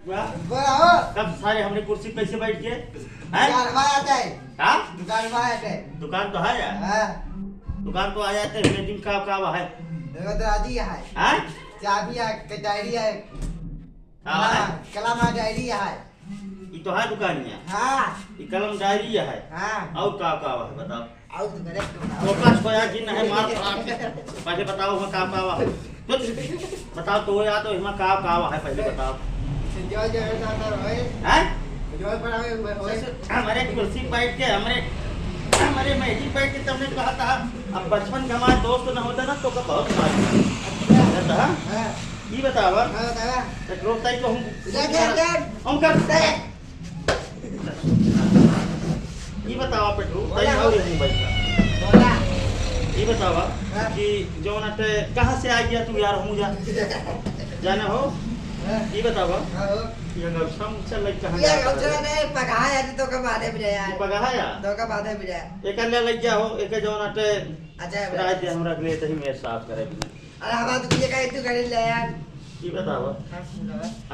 कब सारे हमने कुर्सी पे कैसे बैठ गए? हाँ? दुकान तो है यार। दुकान तो आ जाते हैं लेकिन का है? हाँ? चाबी है, डायरी है, हाँ है? कलम है, डायरी है। ये तो है दुकानिया। हाँ ये कलम डायरी है। हाँ और का है बताओ? और तो मेरे फोकस खोया कि नहीं मार पहले बताओ मैं का है? बताओ तो या तो इसमें का है पहले बताओ? जो जो होए हैं? जो पर होए हमारे कुर्सी बैठ के हमारे मैजिक बैठ के तुमने कहा था अब बचपन का हमारा दोस्त न होता ना तो का बहुत मार था। हां ये बतावा हां दादा पेट्रोल ताई को हम करते ये बतावा पेट्रोल ताई और हम बैठ का बोला ये बतावा कि जो ना कहां से आ गया तू यार हम जाना हो ये बतावा हां ये गौसम चल कहां ये गौचरा ने पकाया तो का बादे में यार पगाहा या तो का बादे में एक ले लग जा हो एक जो ना अच्छा रात दे हमरा के लिए तही मेरे साफ करे अरे हवा तो ये कहे तू गाड़ी ले यार ये बतावा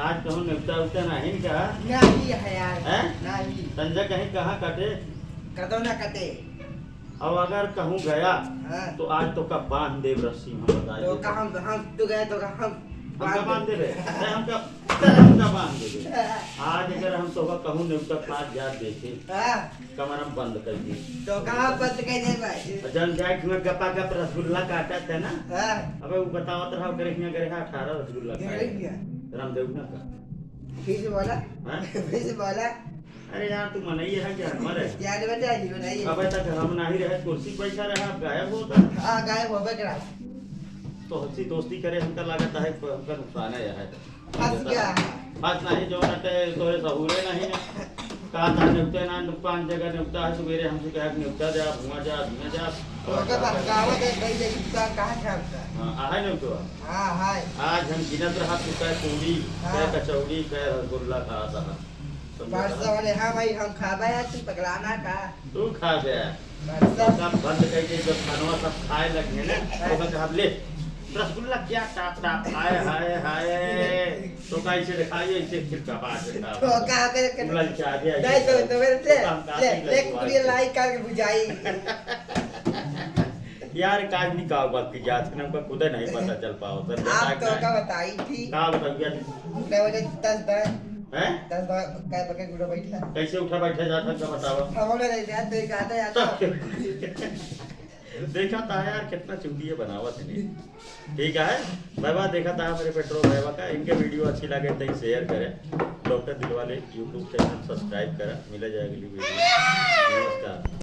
आज कहूं निपटा उठता नहीं का नहीं है यार हैं? नहीं संजय कहीं कहाँ कटे कदो ना कटे और अगर कहूँ गया हां तो आज तो का बांध देव रस्सी हम बताइए तो का हम तू गए तो का हम हमका बांध देवे हमका बांध देवे आज अगर हम तो कहूँ निपटा पाँच जा देखे हां कमर हम बंद कर दी तो कहां बंद कर दे भाई जन जाए कि गप्पा गप रसगुल्ला काटा था ना हां अबे वो बतावत रहा करे हिया करे 18 रसगुल्ला करे क्या रामदेव ना का फिर से बोला हैं? फिर से बोला अरे यार तू मनइए है क्या हमारे यार बताइए बताइए अबे तक हम नहीं रहे कुर्सी पैसा रहा आप गायब होता हां गायब हो गया तो हंसी दोस्ती करे हमका लागत है हमका नुकसान है फंस गया बात नहीं जो नटे तोरे सहूरे नहीं कहा था निपटे ना पांच जगह निपटा है सवेरे हमसे कहा कि निपटा जा धुआं जा तो का गावत है कई जगह कहां था आपका हां आहे न तो हां हां आज हम गिनत रहा तू कह पूरी कह कचौड़ी कह रसगुल्ला खा था परसों वाले हाँ भाई हम खाबा है तू पगलाना का तू खा गया परसों सब बंद करके जब खानवा सब खाए लगे ना तो कहते हम ले रसगुल्ला क्या टाप टाप हाय हाय हाय तो कैसे दिखाइए इसे फिर का बात है तो का के उंगल के आगे नहीं तो ले पूरी लाइक करके बुझाई यार काज नहीं का बात की जात ने हमको खुद नहीं पता चल पाओ सर आप तो का बताई थी का बताइए मैं वजह 10 हैं 10 काय पके गुड़ा बैठा कैसे उठा बैठे जाता का बताओ हमने नहीं दिया तो कहता यार देखा था यार कितना चुंडिया बनावत है ठीक है भाई बात देखा था मेरे पेट्रोल भाई का इनके वीडियो अच्छी लगे तो शेयर करें doctor Dilwale YouTube channel subscribe करें मिला जाएगी वीडियो नमस्कार।